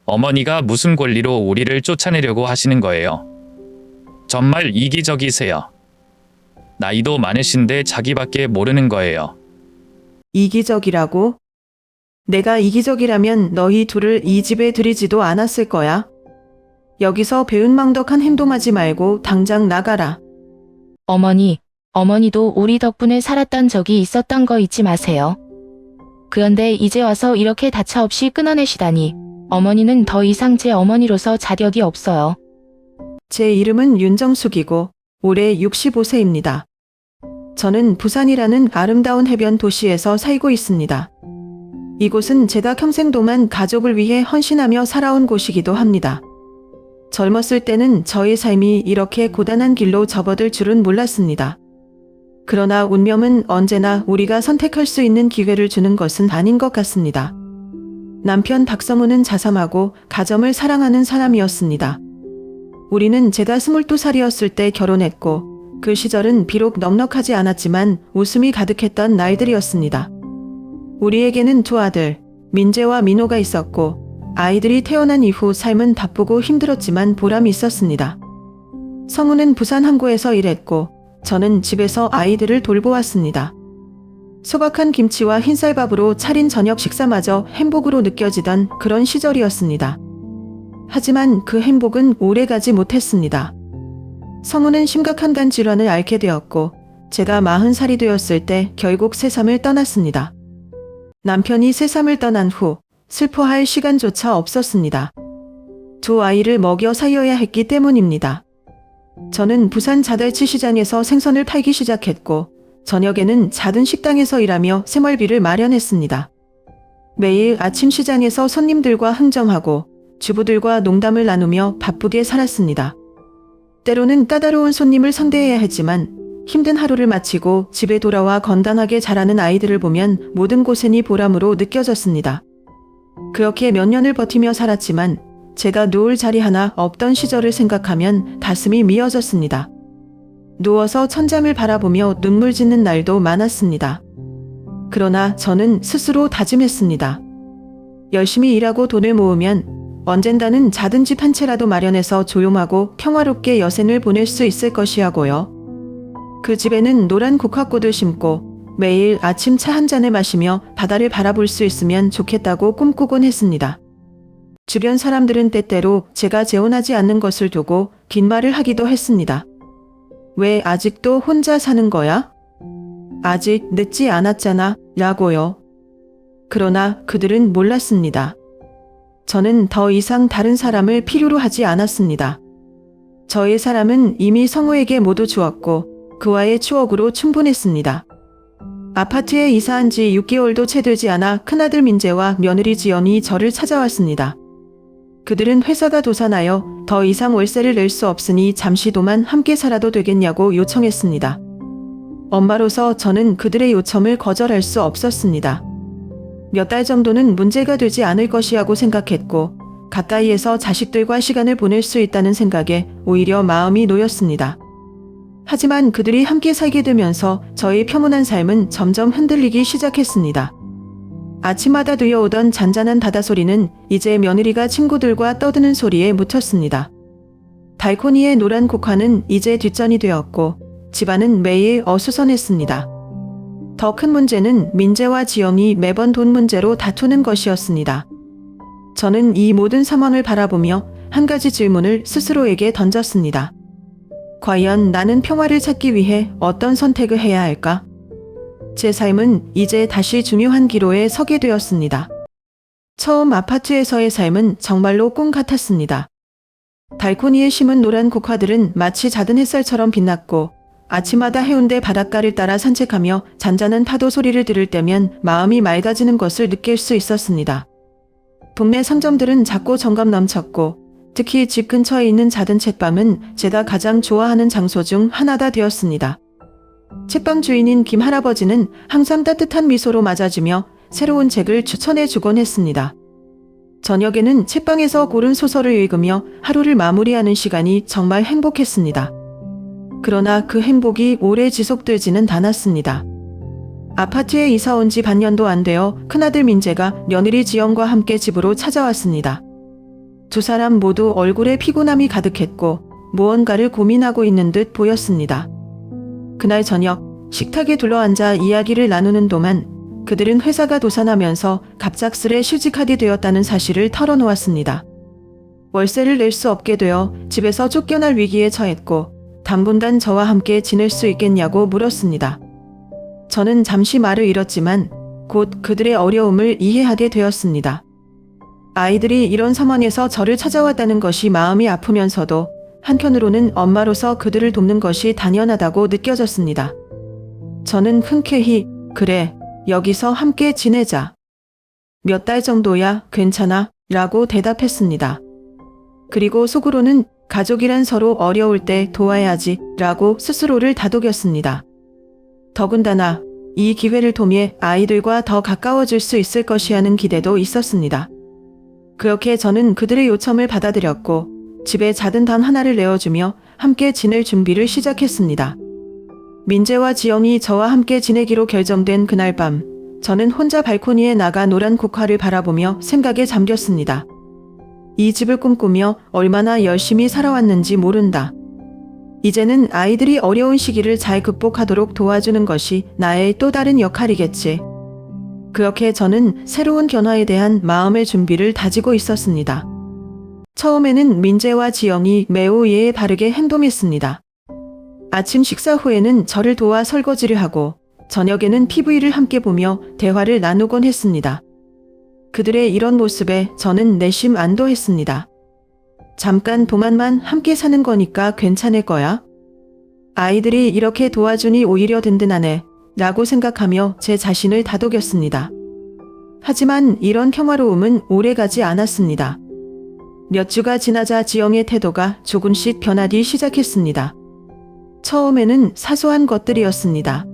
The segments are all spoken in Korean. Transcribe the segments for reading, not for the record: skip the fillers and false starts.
어머니가 무슨 권리로 우리를 쫓아내려고 하시는 거예요? 정말 이기적이세요. 나이도 많으신데 자기밖에 모르는 거예요. 이기적이라고? 내가 이기적이라면 너희 둘을 이 집에 들이지도 않았을 거야. 여기서 배은망덕한 행동하지 말고 당장 나가라. 어머니도 우리 덕분에 살았던 적이 있었던 거 잊지 마세요. 그런데 이제 와서 이렇게 다차없이 끊어내시다니 어머니는 더 이상 제 어머니로서 자격이 없어요. 제 이름은 윤정숙이고 올해 65세입니다. 저는 부산이라는 아름다운 해변 도시에서 살고 있습니다. 이곳은 제가 평생 동안 가족을 위해 헌신하며 살아온 곳이기도 합니다. 젊었을 때는 저의 삶이 이렇게 고단한 길로 접어들 줄은 몰랐습니다. 그러나 운명은 언제나 우리가 선택할 수 있는 기회를 주는 것은 아닌 것 같습니다. 남편 박성우는 자상하고 가정을 사랑하는 사람이었습니다. 우리는 제가 22살이었을 때 결혼했고 그 시절은 비록 넉넉하지 않았지만 웃음이 가득했던 날들이었습니다. 우리에게는 두 아들, 민재와 민호가 있었고 아이들이 태어난 이후 삶은 바쁘고 힘들었지만 보람이 있었습니다. 성우는 부산 항구에서 일했고 저는 집에서 아이들을 돌보았습니다. 소박한 김치와 흰쌀밥으로 차린 저녁 식사마저 행복으로 느껴지던 그런 시절이었습니다. 하지만 그 행복은 오래가지 못했습니다. 성우는 심각한 간 질환을 앓게 되었고 제가 40살이 되었을 때 결국 세상을 떠났습니다. 남편이 세상을 떠난 후 슬퍼할 시간조차 없었습니다. 두 아이를 먹여 살려야 했기 때문입니다. 저는 부산 자달치 시장에서 생선을 팔기 시작했고 저녁에는 작은 식당에서 일하며 생활비를 마련했습니다. 매일 아침 시장에서 손님들과 흥정하고 주부들과 농담을 나누며 바쁘게 살았습니다. 때로는 까다로운 손님을 상대해야 했지만 힘든 하루를 마치고 집에 돌아와 건강하게 자라는 아이들을 보면 모든 고생이 보람으로 느껴졌습니다. 그렇게 몇 년을 버티며 살았지만 제가 누울 자리 하나 없던 시절을 생각하면 가슴이 미어졌습니다. 누워서 천장을 바라보며 눈물 짓는 날도 많았습니다. 그러나 저는 스스로 다짐했습니다. 열심히 일하고 돈을 모으면 언젠가는 작은 집 한 채라도 마련해서 조용하고 평화롭게 여생을 보낼 수 있을 것이라고요. 그 집에는 노란 국화꽃을 심고 매일 아침 차 한 잔을 마시며 바다를 바라볼 수 있으면 좋겠다고 꿈꾸곤 했습니다. 주변 사람들은 때때로 제가 재혼하지 않는 것을 두고 긴 말을 하기도 했습니다. 왜 아직도 혼자 사는 거야? 아직 늦지 않았잖아, 라고요. 그러나 그들은 몰랐습니다. 저는 더 이상 다른 사람을 필요로 하지 않았습니다. 저의 사람은 이미 성우에게 모두 주었고 그와의 추억으로 충분했습니다. 아파트에 이사한 지 6개월도 채 되지 않아 큰아들 민재와 며느리 지연이 저를 찾아왔습니다. 그들은 회사가 도산하여 더 이상 월세를 낼 수 없으니 잠시도만 함께 살아도 되겠냐고 요청했습니다. 엄마로서 저는 그들의 요청을 거절할 수 없었습니다. 몇 달 정도는 문제가 되지 않을 것이라고 생각했고 가까이에서 자식들과 시간을 보낼 수 있다는 생각에 오히려 마음이 놓였습니다. 하지만 그들이 함께 살게 되면서 저의 평온한 삶은 점점 흔들리기 시작했습니다. 아침마다 들려오던 잔잔한 바다소리는 이제 며느리가 친구들과 떠드는 소리에 묻혔습니다. 발코니의 노란 국화는 이제 뒷전이 되었고 집안은 매일 어수선했습니다. 더 큰 문제는 민재와 지영이 매번 돈 문제로 다투는 것이었습니다. 저는 이 모든 상황을 바라보며 한 가지 질문을 스스로에게 던졌습니다. 과연 나는 평화를 찾기 위해 어떤 선택을 해야 할까? 제 삶은 이제 다시 중요한 기로에 서게 되었습니다. 처음 아파트에서의 삶은 정말로 꿈 같았습니다. 발코니에 심은 노란 국화들은 마치 작은 햇살처럼 빛났고 아침마다 해운대 바닷가를 따라 산책하며 잔잔한 파도 소리를 들을 때면 마음이 맑아지는 것을 느낄 수 있었습니다. 동네 상점들은 작고 정감 넘쳤고 특히 집 근처에 있는 작은 책방은 제가 가장 좋아하는 장소 중 하나가 되었습니다. 책방 주인인 김 할아버지는 항상 따뜻한 미소로 맞아주며 새로운 책을 추천해 주곤 했습니다. 저녁에는 책방에서 고른 소설을 읽으며 하루를 마무리하는 시간이 정말 행복했습니다. 그러나 그 행복이 오래 지속되지는 않았습니다. 아파트에 이사 온 지 반년도 안 되어 큰아들 민재가 며느리 지영과 함께 집으로 찾아왔습니다. 두 사람 모두 얼굴에 피곤함이 가득했고 무언가를 고민하고 있는 듯 보였습니다. 그날 저녁 식탁에 둘러앉아 이야기를 나누는 동안 그들은 회사가 도산하면서 갑작스레 실직하게 되었다는 사실을 털어놓았습니다. 월세를 낼 수 없게 되어 집에서 쫓겨날 위기에 처했고 당분간 저와 함께 지낼 수 있겠냐고 물었습니다. 저는 잠시 말을 잃었지만 곧 그들의 어려움을 이해하게 되었습니다. 아이들이 이런 상황에서 저를 찾아왔다는 것이 마음이 아프면서도 한편으로는 엄마로서 그들을 돕는 것이 당연하다고 느껴졌습니다. 저는 흔쾌히 그래, 여기서 함께 지내자. 몇 달 정도야 괜찮아 라고 대답했습니다. 그리고 속으로는 가족이란 서로 어려울 때 도와야지 라고 스스로를 다독였습니다. 더군다나 이 기회를 통해 아이들과 더 가까워질 수 있을 것이라는 기대도 있었습니다. 그렇게 저는 그들의 요청을 받아들였고 집에 작은 방 하나를 내어주며 함께 지낼 준비를 시작했습니다. 민재와 지영이 저와 함께 지내기로 결정된 그날 밤, 저는 혼자 발코니에 나가 노란 국화를 바라보며 생각에 잠겼습니다. 이 집을 꿈꾸며 얼마나 열심히 살아왔는지 모른다. 이제는 아이들이 어려운 시기를 잘 극복하도록 도와주는 것이 나의 또 다른 역할이겠지. 그렇게 저는 새로운 변화에 대한 마음의 준비를 다지고 있었습니다. 처음에는 민재와 지영이 매우 예의 바르게 행동했습니다. 아침 식사 후에는 저를 도와 설거지를 하고 저녁에는 TV를 함께 보며 대화를 나누곤 했습니다. 그들의 이런 모습에 저는 내심 안도했습니다. 잠깐 동안만 함께 사는 거니까 괜찮을 거야. 아이들이 이렇게 도와주니 오히려 든든하네 라고 생각하며 제 자신을 다독였습니다. 하지만 이런 평화로움은 오래가지 않았습니다. 몇 주가 지나자 지영의 태도가 조금씩 변하기 시작했습니다. 처음에는 사소한 것들이었습니다.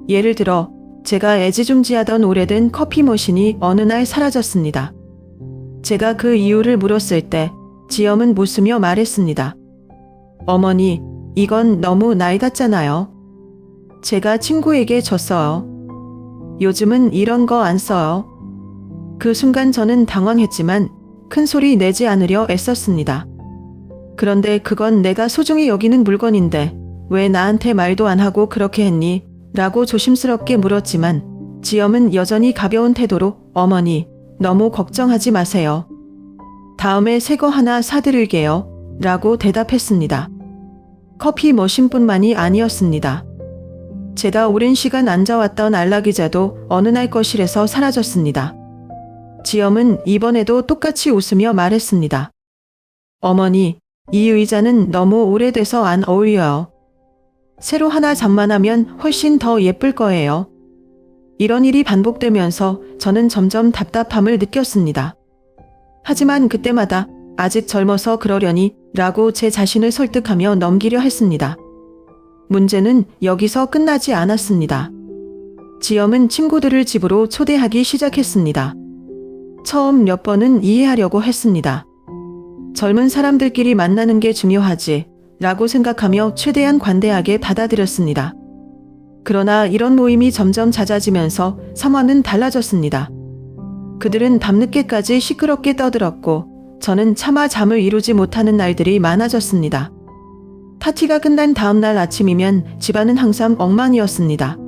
예를 들어 제가 애지중지하던 오래된 커피 머신이 어느 날 사라졌습니다. 제가 그 이유를 물었을 때 지영은 웃으며 말했습니다. 어머니, 이건 너무 나이 같잖아요. 제가 친구에게 줬어요. 요즘은 이런 거 안 써요. 그 순간 저는 당황했지만 큰 소리 내지 않으려 애썼습니다. 그런데 그건 내가 소중히 여기는 물건인데 왜 나한테 말도 안 하고 그렇게 했니? 라고 조심스럽게 물었지만 지영은 여전히 가벼운 태도로 어머니, 너무 걱정하지 마세요. 다음에 새 거 하나 사드릴게요. 라고 대답했습니다. 커피 머신뿐만이 아니었습니다. 제가 오랜 시간 앉아왔던 안락의자도 어느 날 거실에서 사라졌습니다. 지영은 이번에도 똑같이 웃으며 말했습니다. 어머니, 이 의자는 너무 오래돼서 안 어울려요. 새로 하나 장만하면 훨씬 더 예쁠 거예요. 이런 일이 반복되면서 저는 점점 답답함을 느꼈습니다. 하지만 그때마다 아직 젊어서 그러려니 라고 제 자신을 설득하며 넘기려 했습니다. 문제는 여기서 끝나지 않았습니다. 지영은 친구들을 집으로 초대하기 시작했습니다. 처음 몇 번은 이해하려고 했습니다. 젊은 사람들끼리 만나는 게 중요하지 라고 생각하며 최대한 관대하게 받아들였습니다. 그러나 이런 모임이 점점 잦아지면서 상황은 달라졌습니다. 그들은 밤늦게까지 시끄럽게 떠들었고 저는 차마 잠을 이루지 못하는 날들이 많아졌습니다. 파티가 끝난 다음 날 아침이면 집안은 항상 엉망이었습니다.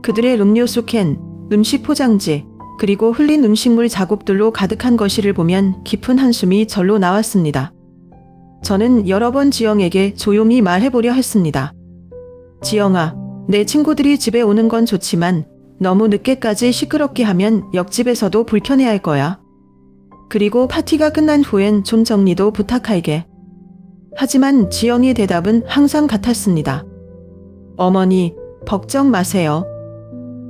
그들의 음료수 캔, 음식 포장지, 그리고 흘린 음식물 자국들로 가득한 거실을 보면 깊은 한숨이 절로 나왔습니다. 저는 여러 번 지영에게 조용히 말해보려 했습니다. 지영아, 내 친구들이 집에 오는 건 좋지만 너무 늦게까지 시끄럽게 하면 옆집에서도 불편해할 거야. 그리고 파티가 끝난 후엔 좀 정리도 부탁할게. 하지만 지영의 대답은 항상 같았습니다. 어머니, 걱정 마세요.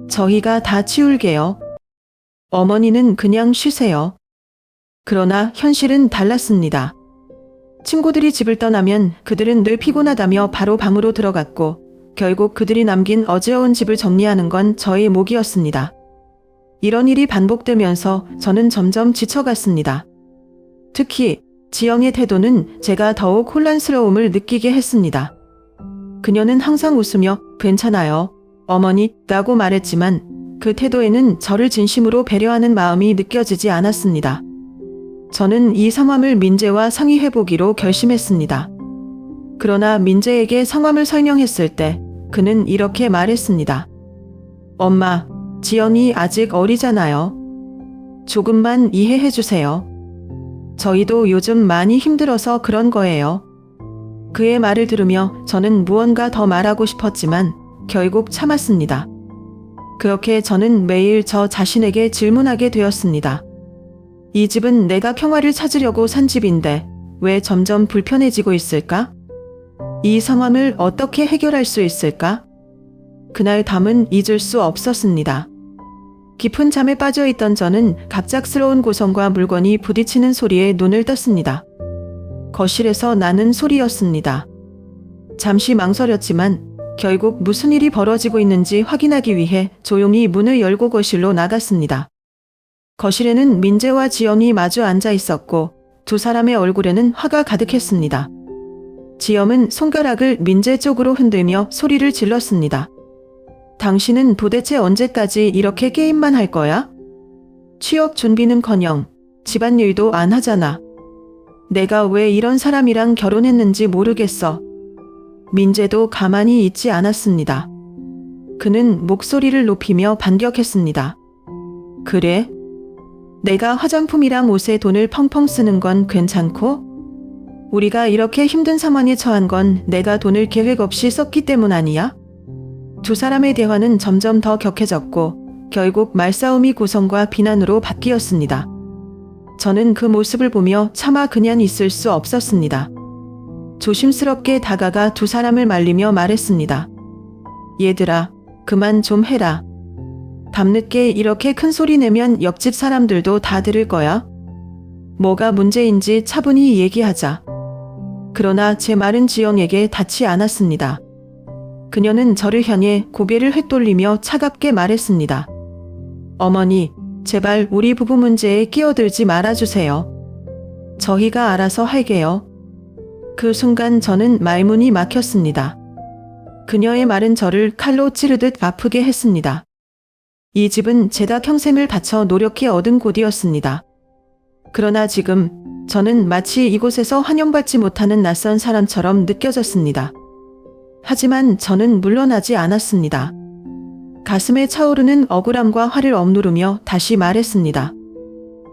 저희가 다 치울게요. 어머니는 그냥 쉬세요. 그러나 현실은 달랐습니다. 친구들이 집을 떠나면 그들은 늘 피곤하다며 바로 방으로 들어갔고 결국 그들이 남긴 어지러운 집을 정리하는 건 저의 몫이었습니다. 이런 일이 반복되면서 저는 점점 지쳐갔습니다. 특히 지영의 태도는 제가 더욱 혼란스러움을 느끼게 했습니다. 그녀는 항상 웃으며 괜찮아요. 어머니라고 말했지만 그 태도에는 저를 진심으로 배려하는 마음이 느껴지지 않았습니다. 저는 이 성함을 민재와 상의해보기로 결심했습니다. 그러나 민재에게 성함을 설명했을 때 그는 이렇게 말했습니다. 엄마, 지연이 아직 어리잖아요. 조금만 이해해주세요. 저희도 요즘 많이 힘들어서 그런 거예요. 그의 말을 들으며 저는 무언가 더 말하고 싶었지만 결국 참았습니다. 그렇게 저는 매일 저 자신에게 질문하게 되었습니다. 이 집은 내가 평화를 찾으려고 산 집인데 왜 점점 불편해지고 있을까? 이 상황을 어떻게 해결할 수 있을까? 그날 밤은 잊을 수 없었습니다. 깊은 잠에 빠져 있던 저는 갑작스러운 고성과 물건이 부딪히는 소리에 눈을 떴습니다. 거실에서 나는 소리였습니다. 잠시 망설였지만 결국 무슨 일이 벌어지고 있는지 확인하기 위해 조용히 문을 열고 거실로 나갔습니다. 거실에는 민재와 지영이 마주 앉아 있었고 두 사람의 얼굴에는 화가 가득했습니다. 지영은 손가락을 민재 쪽으로 흔들며 소리를 질렀습니다. 당신은 도대체 언제까지 이렇게 게임만 할 거야? 취업 준비는커녕 집안일도 안 하잖아. 내가 왜 이런 사람이랑 결혼했는지 모르겠어. 민재도 가만히 있지 않았습니다. 그는 목소리를 높이며 반격했습니다. 그래? 내가 화장품이랑 옷에 돈을 펑펑 쓰는 건 괜찮고? 우리가 이렇게 힘든 상황에 처한 건 내가 돈을 계획 없이 썼기 때문 아니야? 두 사람의 대화는 점점 더 격해졌고 결국 말싸움이 고성과 비난으로 바뀌었습니다. 저는 그 모습을 보며 차마 그냥 있을 수 없었습니다. 조심스럽게 다가가 두 사람을 말리며 말했습니다. 얘들아, 그만 좀 해라. 밤늦게 이렇게 큰 소리 내면 옆집 사람들도 다 들을 거야. 뭐가 문제인지 차분히 얘기하자. 그러나 제 말은 지영에게 닿지 않았습니다. 그녀는 저를 향해 고개를 휘돌리며 차갑게 말했습니다. 어머니, 제발 우리 부부 문제에 끼어들지 말아주세요. 저희가 알아서 할게요. 그 순간 저는 말문이 막혔습니다. 그녀의 말은 저를 칼로 찌르듯 아프게 했습니다. 이 집은 제가 평생을 바쳐 노력해 얻은 곳이었습니다. 그러나 지금 저는 마치 이곳에서 환영받지 못하는 낯선 사람처럼 느껴졌습니다. 하지만 저는 물러나지 않았습니다. 가슴에 차오르는 억울함과 화를 억누르며 다시 말했습니다.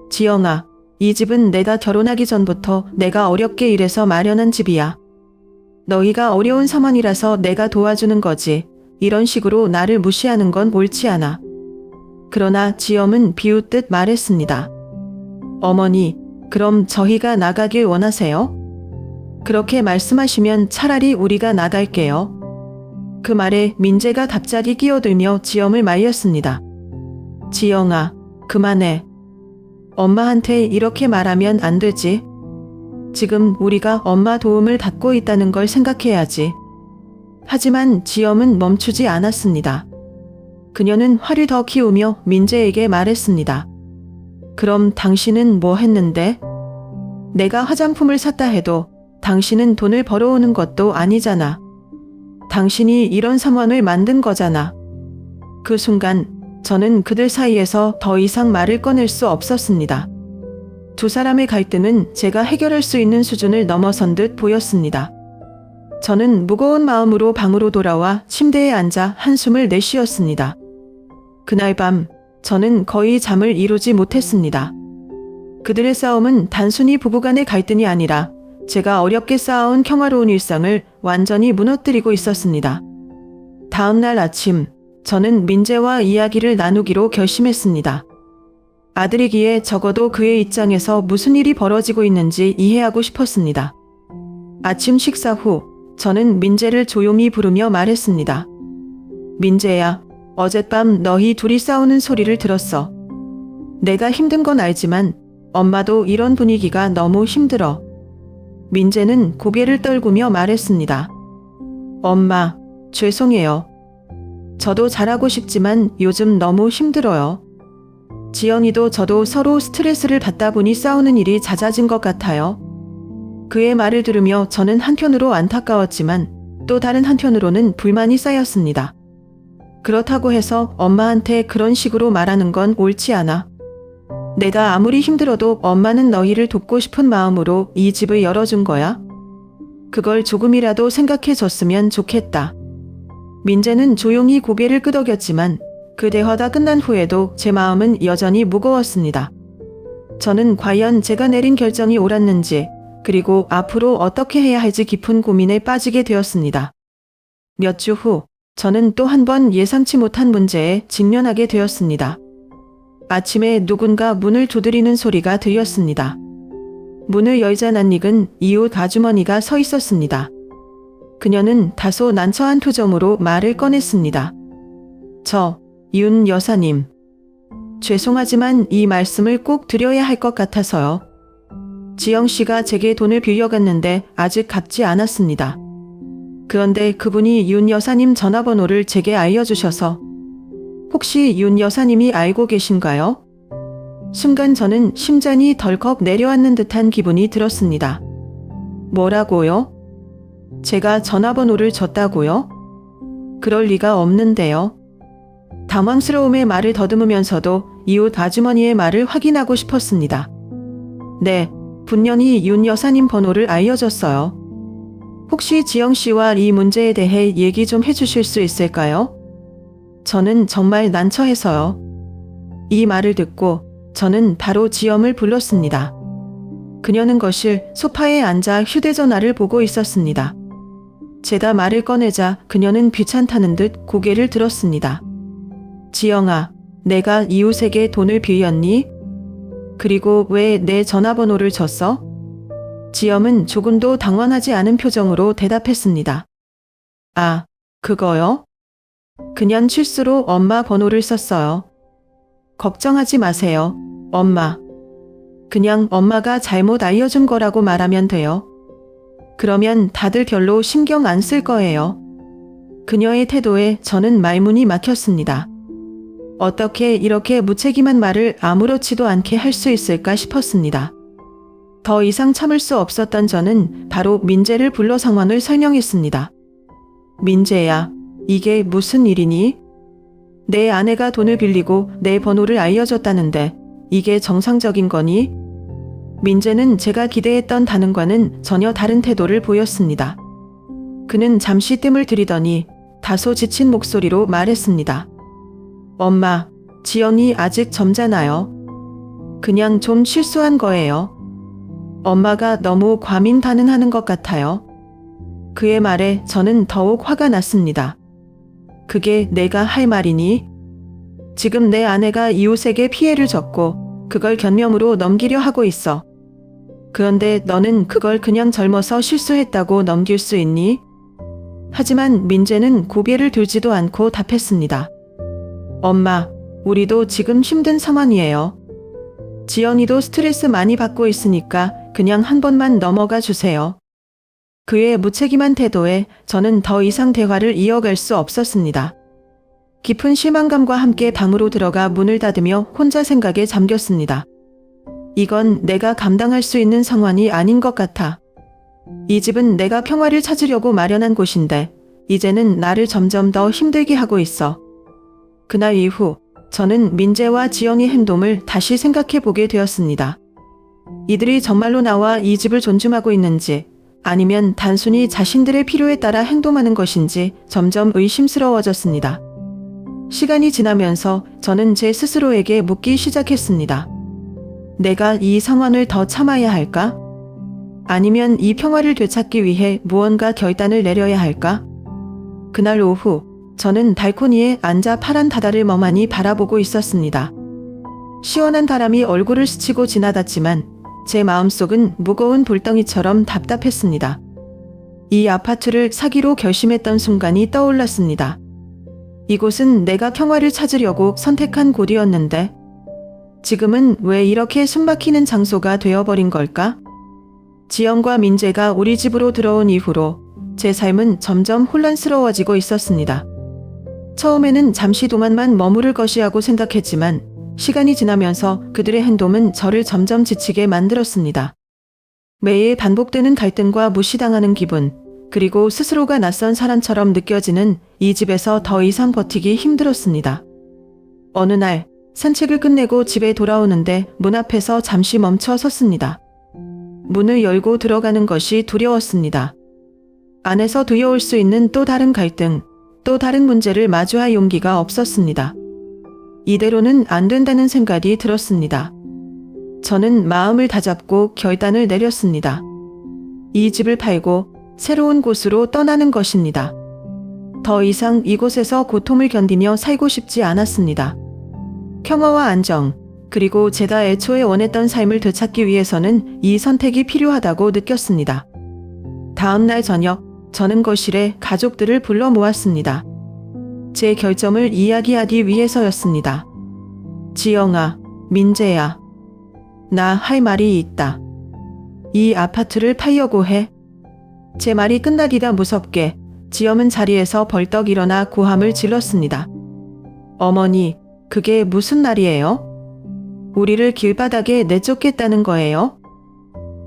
지영아, 이 집은 내가 결혼하기 전부터 내가 어렵게 일해서 마련한 집이야. 너희가 어려운 상황이라서 내가 도와주는 거지. 이런 식으로 나를 무시하는 건 옳지 않아. 그러나 지영은 비웃듯 말했습니다. 어머니, 그럼 저희가 나가길 원하세요? 그렇게 말씀하시면 차라리 우리가 나갈게요. 그 말에 민재가 갑자기 끼어들며 지영을 말렸습니다. 지영아, 그만해. 엄마한테 이렇게 말하면 안 되지. 지금 우리가 엄마 도움을 받고 있다는 걸 생각해야지. 하지만 지영은 멈추지 않았습니다. 그녀는 화를 더 키우며 민재에게 말했습니다. 그럼 당신은 뭐 했는데? 내가 화장품을 샀다 해도 당신은 돈을 벌어오는 것도 아니잖아. 당신이 이런 상황을 만든 거잖아. 그 순간 저는 그들 사이에서 더 이상 말을 꺼낼 수 없었습니다. 두 사람의 갈등은 제가 해결할 수 있는 수준을 넘어선 듯 보였습니다. 저는 무거운 마음으로 방으로 돌아와 침대에 앉아 한숨을 내쉬었습니다. 그날 밤 저는 거의 잠을 이루지 못했습니다. 그들의 싸움은 단순히 부부간의 갈등이 아니라 제가 어렵게 쌓아온 평화로운 일상을 완전히 무너뜨리고 있었습니다. 다음 날 아침 저는 민재와 이야기를 나누기로 결심했습니다. 아들이기에 적어도 그의 입장에서 무슨 일이 벌어지고 있는지 이해하고 싶었습니다. 아침 식사 후 저는 민재를 조용히 부르며 말했습니다. 민재야, 어젯밤 너희 둘이 싸우는 소리를 들었어. 내가 힘든 건 알지만 엄마도 이런 분위기가 너무 힘들어. 민재는 고개를 떨구며 말했습니다. 엄마, 죄송해요. 저도 잘하고 싶지만 요즘 너무 힘들어요. 지연이도 저도 서로 스트레스를 받다 보니 싸우는 일이 잦아진 것 같아요. 그의 말을 들으며 저는 한편으로 안타까웠지만 또 다른 한편으로는 불만이 쌓였습니다. 그렇다고 해서 엄마한테 그런 식으로 말하는 건 옳지 않아. 내가 아무리 힘들어도 엄마는 너희를 돕고 싶은 마음으로 이 집을 열어준 거야. 그걸 조금이라도 생각해 줬으면 좋겠다. 민재는 조용히 고개를 끄덕였지만 그 대화가 끝난 후에도 제 마음은 여전히 무거웠습니다. 저는 과연 제가 내린 결정이 옳았는지, 그리고 앞으로 어떻게 해야 할지 깊은 고민에 빠지게 되었습니다. 몇 주 후, 저는 또 한 번 예상치 못한 문제에 직면하게 되었습니다. 아침에 누군가 문을 두드리는 소리가 들렸습니다. 문을 열자 낯익은 이웃 아주머니가 서 있었습니다. 그녀는 다소 난처한 표정으로 말을 꺼냈습니다. 윤 여사님. 죄송하지만 이 말씀을 꼭 드려야 할 것 같아서요. 지영 씨가 제게 돈을 빌려갔는데 아직 갚지 않았습니다. 그런데 그분이 윤 여사님 전화번호를 제게 알려주셔서 혹시 윤 여사님이 알고 계신가요? 순간 저는 심장이 덜컥 내려앉는 듯한 기분이 들었습니다. 뭐라고요? 제가 전화번호를 줬다고요? 그럴 리가 없는데요. 당황스러움에 말을 더듬으면서도 이웃 아주머니의 말을 확인하고 싶었습니다. 네, 분명히 윤 여사님 번호를 알려줬어요. 혹시 지영 씨와 이 문제에 대해 얘기 좀 해주실 수 있을까요? 저는 정말 난처해서요. 이 말을 듣고 저는 바로 지영을 불렀습니다. 그녀는 거실 소파에 앉아 휴대전화를 보고 있었습니다. 제가 말을 꺼내자 그녀는 귀찮다는 듯 고개를 들었습니다. 지영아, 내가 이웃에게 돈을 빌렸니? 그리고 왜 내 전화번호를 줬어? 지영은 조금도 당황하지 않은 표정으로 대답했습니다. 아, 그거요? 그냥 실수로 엄마 번호를 썼어요. 걱정하지 마세요, 엄마. 그냥 엄마가 잘못 알려준 거라고 말하면 돼요. 그러면 다들 별로 신경 안 쓸 거예요. 그녀의 태도에 저는 말문이 막혔습니다. 어떻게 이렇게 무책임한 말을 아무렇지도 않게 할 수 있을까 싶었습니다. 더 이상 참을 수 없었던 저는 바로 민재를 불러 상황을 설명했습니다. 민재야, 이게 무슨 일이니? 내 아내가 돈을 빌리고 내 번호를 알려줬다는데 이게 정상적인 거니? 민재는 제가 기대했던 반응과는 전혀 다른 태도를 보였습니다. 그는 잠시 뜸을 들이더니 다소 지친 목소리로 말했습니다. 엄마, 지영이 아직 점잖아요. 그냥 좀 실수한 거예요. 엄마가 너무 과민반응하는 것 같아요. 그의 말에 저는 더욱 화가 났습니다. 그게 내가 할 말이니? 지금 내 아내가 이웃에게 피해를 줬고 그걸 견명으로 넘기려 하고 있어. 그런데 너는 그걸 그냥 젊어서 실수했다고 넘길 수 있니? 하지만 민재는 고개를 들지도 않고 답했습니다. 엄마, 우리도 지금 힘든 상황이에요. 지연이도 스트레스 많이 받고 있으니까 그냥 한 번만 넘어가 주세요. 그의 무책임한 태도에 저는 더 이상 대화를 이어갈 수 없었습니다. 깊은 실망감과 함께 방으로 들어가 문을 닫으며 혼자 생각에 잠겼습니다. 이건 내가 감당할 수 있는 상황이 아닌 것 같아. 이 집은 내가 평화를 찾으려고 마련한 곳인데 이제는 나를 점점 더 힘들게 하고 있어. 그날 이후 저는 민재와 지영의 행동을 다시 생각해 보게 되었습니다. 이들이 정말로 나와 이 집을 존중하고 있는지 아니면 단순히 자신들의 필요에 따라 행동하는 것인지 점점 의심스러워졌습니다. 시간이 지나면서 저는 제 스스로에게 묻기 시작했습니다. 내가 이 상황을 더 참아야 할까? 아니면 이 평화를 되찾기 위해 무언가 결단을 내려야 할까? 그날 오후 저는 발코니에 앉아 파란 바다를 멍하니 바라보고 있었습니다. 시원한 바람이 얼굴을 스치고 지나갔지만 제 마음속은 무거운 불덩이처럼 답답했습니다. 이 아파트를 사기로 결심했던 순간이 떠올랐습니다. 이곳은 내가 평화를 찾으려고 선택한 곳이었는데 지금은 왜 이렇게 숨막히는 장소가 되어버린 걸까? 지영과 민재가 우리 집으로 들어온 이후로 제 삶은 점점 혼란스러워지고 있었습니다. 처음에는 잠시 동안만 머무를 것이라고 생각했지만 시간이 지나면서 그들의 행동은 저를 점점 지치게 만들었습니다. 매일 반복되는 갈등과 무시당하는 기분, 그리고 스스로가 낯선 사람처럼 느껴지는 이 집에서 더 이상 버티기 힘들었습니다. 어느 날 산책을 끝내고 집에 돌아오는데 문 앞에서 잠시 멈춰 섰습니다. 문을 열고 들어가는 것이 두려웠습니다. 안에서 두려울 수 있는 또 다른 갈등, 또 다른 문제를 마주할 용기가 없었습니다. 이대로는 안 된다는 생각이 들었습니다. 저는 마음을 다잡고 결단을 내렸습니다. 이 집을 팔고 새로운 곳으로 떠나는 것입니다. 더 이상 이곳에서 고통을 견디며 살고 싶지 않았습니다. 평화와 안정, 그리고 제가 애초에 원했던 삶을 되찾기 위해서는 이 선택이 필요하다고 느꼈습니다. 다음 날 저녁, 저는 거실에 가족들을 불러 모았습니다. 제 결정을 이야기하기 위해서였습니다. 지영아, 민재야, 나 할 말이 있다. 이 아파트를 팔려고 해. 제 말이 끝나기가 무섭게 지엄은 자리에서 벌떡 일어나 고함을 질렀습니다. 어머니, 그게 무슨 말이에요? 우리를 길바닥에 내쫓겠다는 거예요?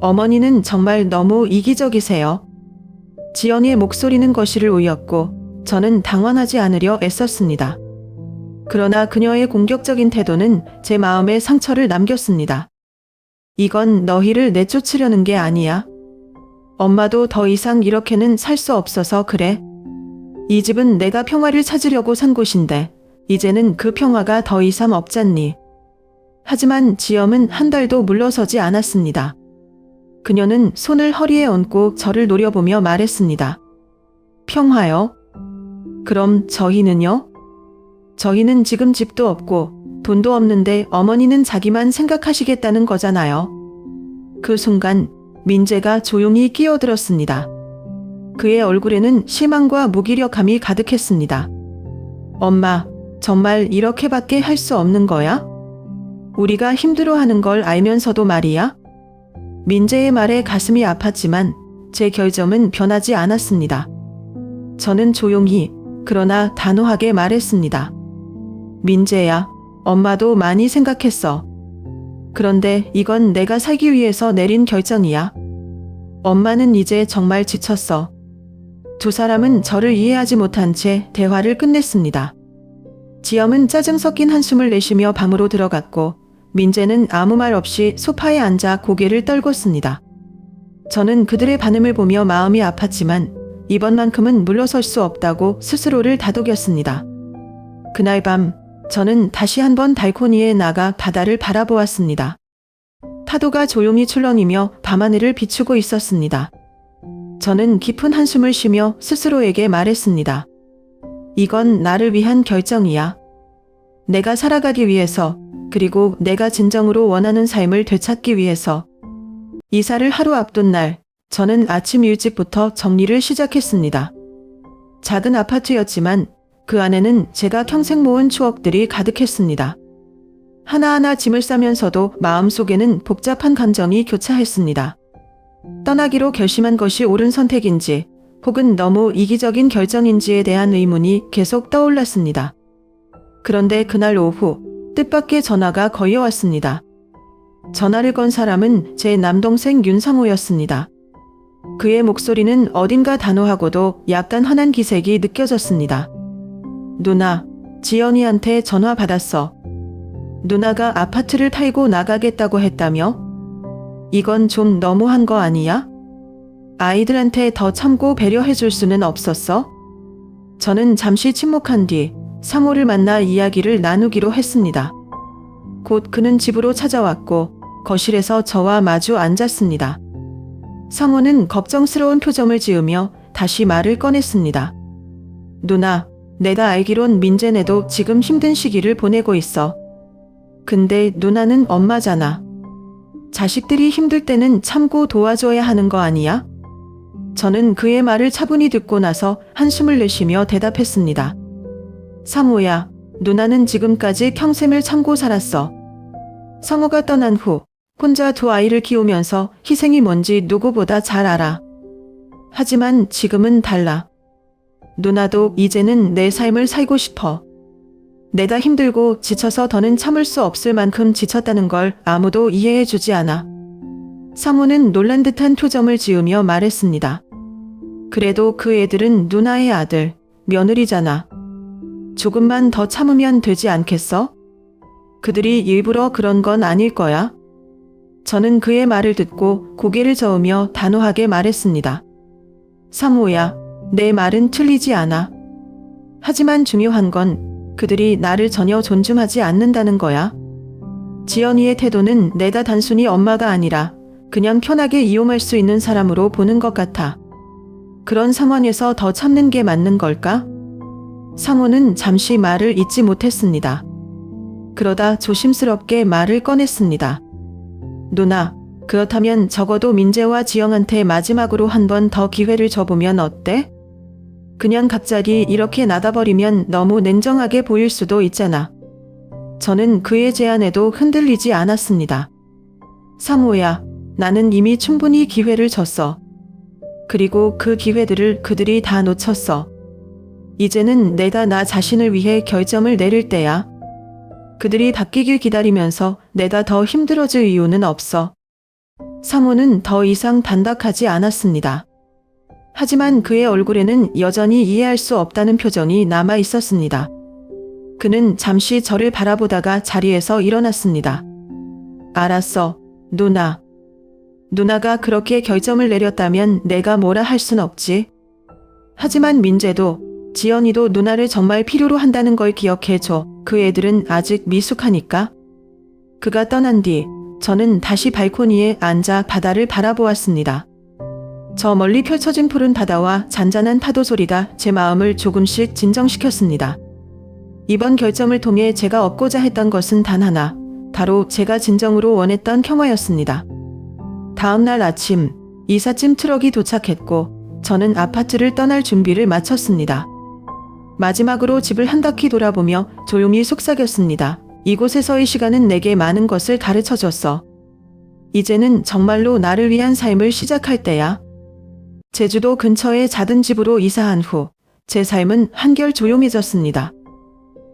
어머니는 정말 너무 이기적이세요. 지연이의 목소리는 거실을 울렸고 저는 당황하지 않으려 애썼습니다. 그러나 그녀의 공격적인 태도는 제 마음에 상처를 남겼습니다. 이건 너희를 내쫓으려는 게 아니야. 엄마도 더 이상 이렇게는 살 수 없어서 그래. 이 집은 내가 평화를 찾으려고 산 곳인데 이제는 그 평화가 더 이상 없잖니. 하지만 지엄은 한 달도 물러서지 않았습니다. 그녀는 손을 허리에 얹고 저를 노려보며 말했습니다. 평화요? 그럼 저희는요? 저희는 지금 집도 없고 돈도 없는데 어머니는 자기만 생각하시겠다는 거잖아요. 그 순간 민재가 조용히 끼어들었습니다. 그의 얼굴에는 실망과 무기력함이 가득했습니다. 엄마, 정말 이렇게밖에 할 수 없는 거야? 우리가 힘들어하는 걸 알면서도 말이야? 민재의 말에 가슴이 아팠지만 제 결점은 변하지 않았습니다. 저는 조용히 그러나 단호하게 말했습니다. 민재야, 엄마도 많이 생각했어. 그런데 이건 내가 살기 위해서 내린 결정이야. 엄마는 이제 정말 지쳤어. 두 사람은 저를 이해하지 못한 채 대화를 끝냈습니다. 지엄은 짜증 섞인 한숨을 내쉬며 방으로 들어갔고 민재는 아무 말 없이 소파에 앉아 고개를 떨궜습니다. 저는 그들의 반응을 보며 마음이 아팠지만 이번만큼은 물러설 수 없다고 스스로를 다독였습니다. 그날 밤 저는 다시 한번 발코니에 나가 바다를 바라보았습니다. 파도가 조용히 출렁이며 밤하늘을 비추고 있었습니다. 저는 깊은 한숨을 쉬며 스스로에게 말했습니다. 이건 나를 위한 결정이야. 내가 살아가기 위해서, 그리고 내가 진정으로 원하는 삶을 되찾기 위해서. 이사를 하루 앞둔 날, 저는 아침 일찍부터 정리를 시작했습니다. 작은 아파트였지만 그 안에는 제가 평생 모은 추억들이 가득했습니다. 하나하나 짐을 싸면서도 마음속에는 복잡한 감정이 교차했습니다. 떠나기로 결심한 것이 옳은 선택인지 혹은 너무 이기적인 결정인지에 대한 의문이 계속 떠올랐습니다. 그런데 그날 오후 뜻밖의 전화가 걸려왔습니다. 전화를 건 사람은 제 남동생 윤상호였습니다. 그의 목소리는 어딘가 단호하고도 약간 환한 기색이 느껴졌습니다. 누나, 지연이한테 전화 받았어. 누나가 아파트를 팔고 나가겠다고 했다며? 이건 좀 너무한 거 아니야? 아이들한테 더 참고 배려해줄 수는 없었어? 저는 잠시 침묵한 뒤 상호를 만나 이야기를 나누기로 했습니다. 곧 그는 집으로 찾아왔고 거실에서 저와 마주 앉았습니다. 상호는 걱정스러운 표정을 지으며 다시 말을 꺼냈습니다. 누나, 내가 알기론 민재네도 지금 힘든 시기를 보내고 있어. 근데 누나는 엄마잖아. 자식들이 힘들 때는 참고 도와줘야 하는 거 아니야? 저는 그의 말을 차분히 듣고 나서 한숨을 내쉬며 대답했습니다. 상호야, 누나는 지금까지 평생을 참고 살았어. 상호가 떠난 후 혼자 두 아이를 키우면서 희생이 뭔지 누구보다 잘 알아. 하지만 지금은 달라. 누나도 이제는 내 삶을 살고 싶어. 내가 힘들고 지쳐서 더는 참을 수 없을 만큼 지쳤다는 걸 아무도 이해해주지 않아. 상호는 놀란 듯한 표정을 지으며 말했습니다. 그래도 그 애들은 누나의 아들, 며느리잖아. 조금만 더 참으면 되지 않겠어? 그들이 일부러 그런 건 아닐 거야. 저는 그의 말을 듣고 고개를 저으며 단호하게 말했습니다. 사모야, 내 말은 틀리지 않아. 하지만 중요한 건 그들이 나를 전혀 존중하지 않는다는 거야. 지연이의 태도는 내가 단순히 엄마가 아니라 그냥 편하게 이용할 수 있는 사람으로 보는 것 같아. 그런 상황에서 더 참는 게 맞는 걸까? 사모는 잠시 말을 잇지 못했습니다. 그러다 조심스럽게 말을 꺼냈습니다. 누나, 그렇다면 적어도 민재와 지영한테 마지막으로 한 번 더 기회를 줘보면 어때? 그냥 갑자기 이렇게 나가버리면 너무 냉정하게 보일 수도 있잖아. 저는 그의 제안에도 흔들리지 않았습니다. 사모야, 나는 이미 충분히 기회를 줬어. 그리고 그 기회들을 그들이 다 놓쳤어. 이제는 내가 나 자신을 위해 결정을 내릴 때야. 그들이 바뀌길 기다리면서 내가 더 힘들어질 이유는 없어. 사모는 더 이상 단답하지 않았습니다. 하지만 그의 얼굴에는 여전히 이해할 수 없다는 표정이 남아 있었습니다. 그는 잠시 저를 바라보다가 자리에서 일어났습니다. 알았어, 누나. 누나가 그렇게 결정을 내렸다면 내가 뭐라 할 순 없지. 하지만 민재도 지연이도 누나를 정말 필요로 한다는 걸 기억해줘. 그 애들은 아직 미숙하니까. 그가 떠난 뒤 저는 다시 발코니에 앉아 바다를 바라보았습니다. 저 멀리 펼쳐진 푸른 바다와 잔잔한 파도 소리가 제 마음을 조금씩 진정시켰습니다. 이번 결정을 통해 제가 얻고자 했던 것은 단 하나, 바로 제가 진정으로 원했던 평화였습니다. 다음 날 아침, 이삿짐 트럭이 도착했고 저는 아파트를 떠날 준비를 마쳤습니다. 마지막으로 집을 한바퀴 돌아보며 조용히 속삭였습니다. 이곳에서의 시간은 내게 많은 것을 가르쳐줬어. 이제는 정말로 나를 위한 삶을 시작할 때야. 제주도 근처의 작은 집으로 이사한 후 제 삶은 한결 조용해졌습니다.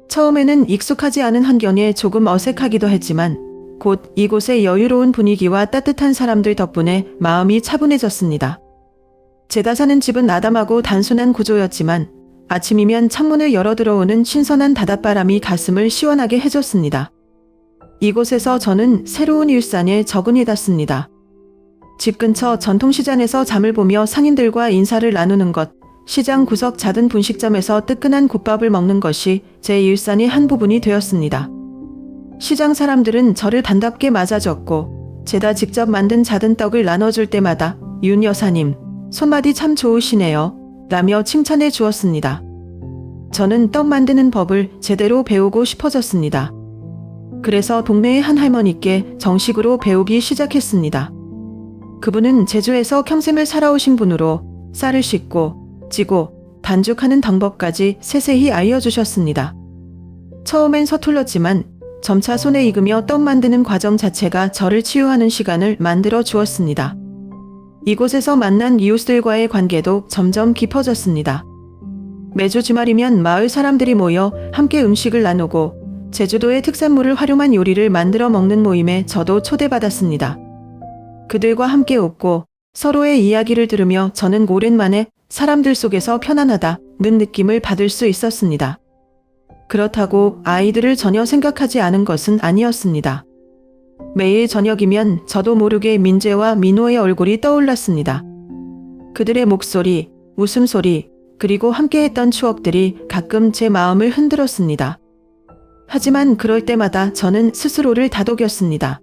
처음에는 익숙하지 않은 환경에 조금 어색하기도 했지만 곧 이곳의 여유로운 분위기와 따뜻한 사람들 덕분에 마음이 차분해졌습니다. 제가 사는 집은 아담하고 단순한 구조였지만 아침이면 창문을 열어 들어오는 신선한 바닷바람이 가슴을 시원하게 해줬습니다. 이곳에서 저는 새로운 일상에 적응이 닿습니다. 집 근처 전통시장에서 잠을 보며 상인들과 인사를 나누는 것, 시장 구석 작은 분식점에서 뜨끈한 국밥을 먹는 것이 제 일상의 한 부분이 되었습니다. 시장 사람들은 저를 반갑게 맞아줬고 제가 직접 만든 작은 떡을 나눠줄 때마다 윤 여사님, 손맛이 참 좋으시네요. 라며 칭찬해 주었습니다. 저는 떡 만드는 법을 제대로 배우고 싶어졌습니다. 그래서 동네의 한 할머니께 정식으로 배우기 시작했습니다. 그분은 제주에서 평생을 살아오신 분으로 쌀을 씻고, 찌고, 반죽하는 방법까지 세세히 알려주셨습니다. 처음엔 서툴렀지만 점차 손에 익으며 떡 만드는 과정 자체가 저를 치유하는 시간을 만들어 주었습니다. 이곳에서 만난 이웃들과의 관계도 점점 깊어졌습니다. 매주 주말이면 마을 사람들이 모여 함께 음식을 나누고 제주도의 특산물을 활용한 요리를 만들어 먹는 모임에 저도 초대받았습니다. 그들과 함께 웃고 서로의 이야기를 들으며 저는 오랜만에 사람들 속에서 편안하다는 느낌을 받을 수 있었습니다. 그렇다고 아이들을 전혀 생각하지 않은 것은 아니었습니다. 매일 저녁이면 저도 모르게 민재와 민호의 얼굴이 떠올랐습니다. 그들의 목소리, 웃음소리, 그리고 함께했던 추억들이 가끔 제 마음을 흔들었습니다. 하지만 그럴 때마다 저는 스스로를 다독였습니다.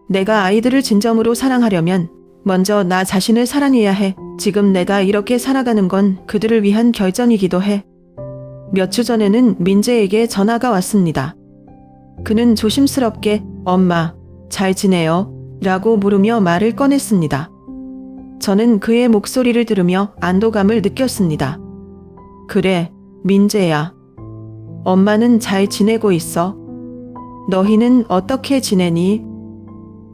내가 아이들을 진정으로 사랑하려면 먼저 나 자신을 사랑해야 해. 지금 내가 이렇게 살아가는 건 그들을 위한 결정이기도 해. 몇 주 전에는 민재에게 전화가 왔습니다. 그는 조심스럽게 엄마, 잘 지내요? 라고 물으며 말을 꺼냈습니다. 저는 그의 목소리를 들으며 안도감을 느꼈습니다. 그래, 민재야. 엄마는 잘 지내고 있어. 너희는 어떻게 지내니?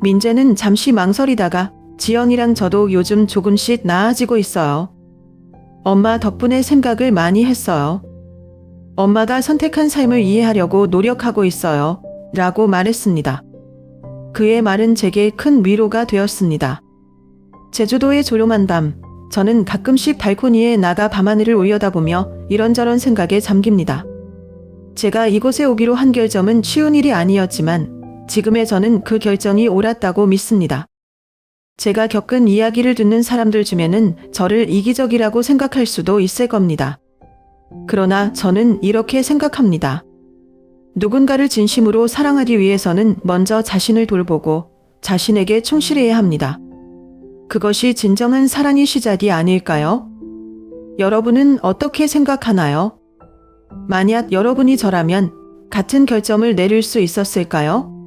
민재는 잠시 망설이다가 지연이랑 저도 요즘 조금씩 나아지고 있어요. 엄마 덕분에 생각을 많이 했어요. 엄마가 선택한 삶을 이해하려고 노력하고 있어요. 라고 말했습니다. 그의 말은 제게 큰 위로가 되었습니다. 제주도의 조용한 밤, 저는 가끔씩 발코니에 나가 밤하늘을 올려다보며 이런저런 생각에 잠깁니다. 제가 이곳에 오기로 한 결정은 쉬운 일이 아니었지만 지금의 저는 그 결정이 옳았다고 믿습니다. 제가 겪은 이야기를 듣는 사람들 중에는 저를 이기적이라고 생각할 수도 있을 겁니다. 그러나 저는 이렇게 생각합니다. 누군가를 진심으로 사랑하기 위해서는 먼저 자신을 돌보고 자신에게 충실해야 합니다. 그것이 진정한 사랑의 시작이 아닐까요? 여러분은 어떻게 생각하나요? 만약 여러분이 저라면 같은 결정을 내릴 수 있었을까요?